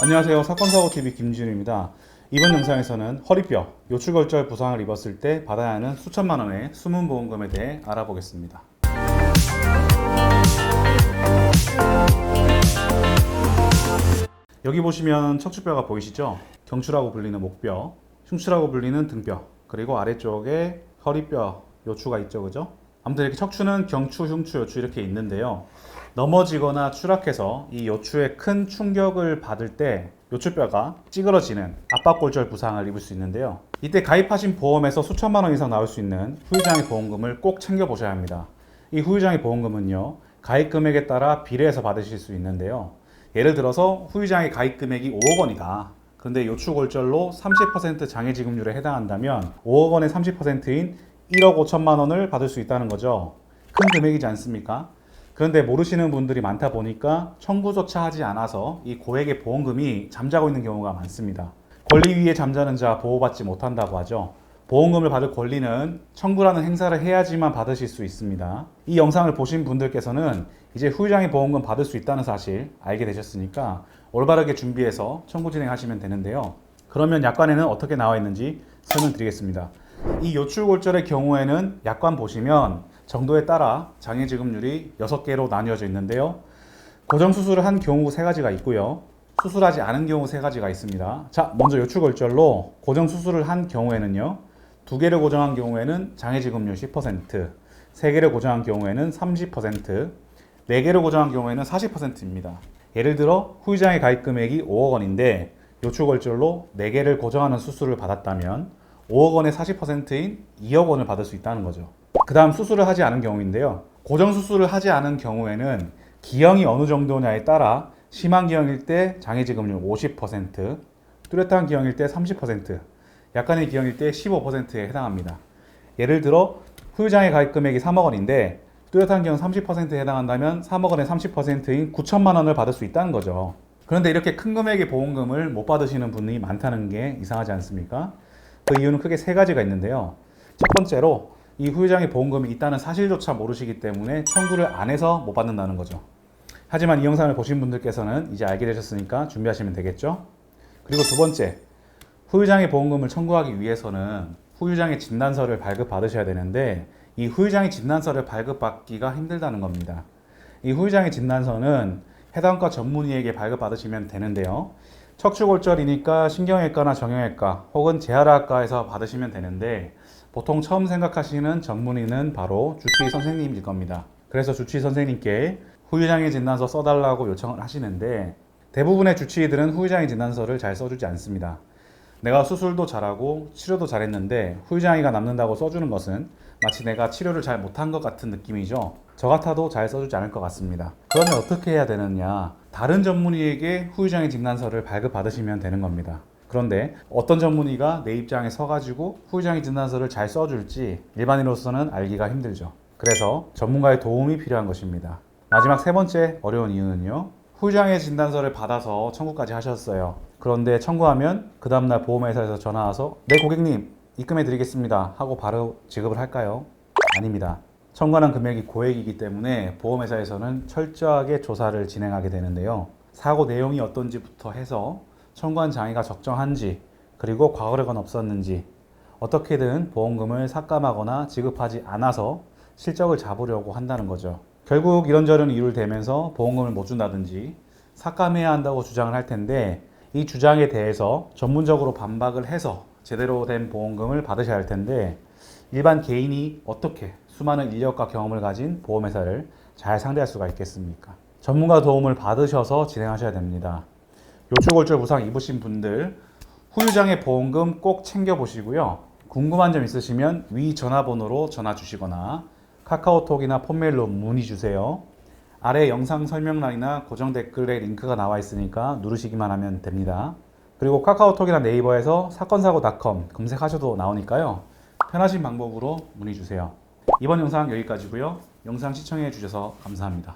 안녕하세요. 사건사고TV 김지윤입니다. 이번 영상에서는 허리뼈, 요출골절 부상을 입었을 때 받아야 하는 수천만 원의 숨은 보험금에 대해 알아보겠습니다. 여기 보시면 척추뼈가 보이시죠? 경추라고 불리는 목뼈, 흉추라고 불리는 등뼈, 그리고 아래쪽에 허리뼈, 요추가 있죠, 그죠? 아무튼 이렇게 척추는 경추, 흉추, 요추 이렇게 있는데요. 넘어지거나 추락해서 이 요추에 큰 충격을 받을 때 요추뼈가 찌그러지는 압박골절 부상을 입을 수 있는데요. 이때 가입하신 보험에서 수천만 원 이상 나올 수 있는 후유장애 보험금을 꼭 챙겨 보셔야 합니다. 이 후유장애 보험금은요, 가입 금액에 따라 비례해서 받으실 수 있는데요. 예를 들어서 후유장애 가입 금액이 5억 원이다. 그런데 요추골절로 30% 장애지급률에 해당한다면 5억 원의 30%인 1억 5천만 원을 받을 수 있다는 거죠. 큰 금액이지 않습니까? 그런데 모르시는 분들이 많다 보니까 청구조차 하지 않아서 이 고액의 보험금이 잠자고 있는 경우가 많습니다. 권리 위에 잠자는 자 보호받지 못한다고 하죠. 보험금을 받을 권리는 청구라는 행사를 해야지만 받으실 수 있습니다. 이 영상을 보신 분들께서는 이제 후유장애 보험금 받을 수 있다는 사실 알게 되셨으니까 올바르게 준비해서 청구 진행하시면 되는데요. 그러면 약관에는 어떻게 나와 있는지 설명드리겠습니다. 이 요출골절의 경우에는 약관 보시면 정도에 따라 장애지급률이 6개로 나뉘어져 있는데요. 고정수술을 한 경우 3가지가 있고요. 수술하지 않은 경우 3가지가 있습니다. 자, 먼저 요출골절로 고정수술을 한 경우에는요. 2개를 고정한 경우에는 장애지급률 10%, 3개를 고정한 경우에는 30%, 4개를 고정한 경우에는 40%입니다. 예를 들어 후유장애 가입 금액이 5억 원인데 요출골절로 4개를 고정하는 수술을 받았다면 5억 원의 40%인 2억 원을 받을 수 있다는 거죠. 그 다음 수술을 하지 않은 경우인데요. 고정수술을 하지 않은 경우에는 기형이 어느 정도냐에 따라 심한 기형일 때 장애지급률 50%, 뚜렷한 기형일 때 30%, 약간의 기형일 때 15%에 해당합니다. 예를 들어 후유장애 가입 금액이 3억 원인데 뚜렷한 기형 30%에 해당한다면 3억 원의 30%인 9천만 원을 받을 수 있다는 거죠. 그런데 이렇게 큰 금액의 보험금을 못 받으시는 분이 많다는 게 이상하지 않습니까? 그 이유는 크게 3가지가 있는데요. 첫 번째로 이 후유장애 보험금이 있다는 사실조차 모르시기 때문에 청구를 안 해서 못 받는다는 거죠. 하지만 이 영상을 보신 분들께서는 이제 알게 되셨으니까 준비하시면 되겠죠. 그리고 두 번째, 후유장애 보험금을 청구하기 위해서는 후유장애 진단서를 발급받으셔야 되는데 이 후유장애 진단서를 발급받기가 힘들다는 겁니다. 이 후유장애 진단서는 해당과 전문의에게 발급받으시면 되는데요. 척추골절이니까 신경외과나 정형외과 혹은 재활학과에서 받으시면 되는데 보통 처음 생각하시는 전문의는 바로 주치의 선생님일 겁니다. 그래서 주치의 선생님께 후유장애 진단서 써달라고 요청을 하시는데 대부분의 주치의들은 후유장애 진단서를 잘 써주지 않습니다. 내가 수술도 잘하고 치료도 잘했는데 후유장애가 남는다고 써주는 것은 마치 내가 치료를 잘 못한 것 같은 느낌이죠. 저 같아도 잘 써주지 않을 것 같습니다. 그러면 어떻게 해야 되느냐? 다른 전문의에게 후유장애 진단서를 발급받으시면 되는 겁니다. 그런데 어떤 전문의가 내 입장에 서가지고 후유장애 진단서를 잘 써줄지 일반인으로서는 알기가 힘들죠. 그래서 전문가의 도움이 필요한 것입니다. 마지막 3번째 어려운 이유는요. 후유장애 진단서를 받아서 청구까지 하셨어요. 그런데 청구하면 그 다음날 보험회사에서 전화 와서 네 고객님 입금해 드리겠습니다 하고 바로 지급을 할까요? 아닙니다. 청구하는 금액이 고액이기 때문에 보험회사에서는 철저하게 조사를 진행하게 되는데요. 사고 내용이 어떤지부터 해서 청구한 장애가 적정한지 그리고 과거력은 없었는지 어떻게든 보험금을 삭감하거나 지급하지 않아서 실적을 잡으려고 한다는 거죠. 결국 이런저런 이유를 대면서 보험금을 못 준다든지 삭감해야 한다고 주장을 할 텐데 이 주장에 대해서 전문적으로 반박을 해서 제대로 된 보험금을 받으셔야 할 텐데 일반 개인이 어떻게 수많은 인력과 경험을 가진 보험회사를 잘 상대할 수가 있겠습니까? 전문가 도움을 받으셔서 진행하셔야 됩니다. 요출골절 부상 입으신 분들 후유장애 보험금 꼭 챙겨보시고요. 궁금한 점 있으시면 위 전화번호로 전화 주시거나 카카오톡이나 폰메일로 문의 주세요. 아래 영상 설명란이나 고정 댓글에 링크가 나와 있으니까 누르시기만 하면 됩니다. 그리고 카카오톡이나 네이버에서 사건사고닷컴 검색하셔도 나오니까요. 편하신 방법으로 문의 주세요. 이번 영상 여기까지고요. 영상 시청해 주셔서 감사합니다.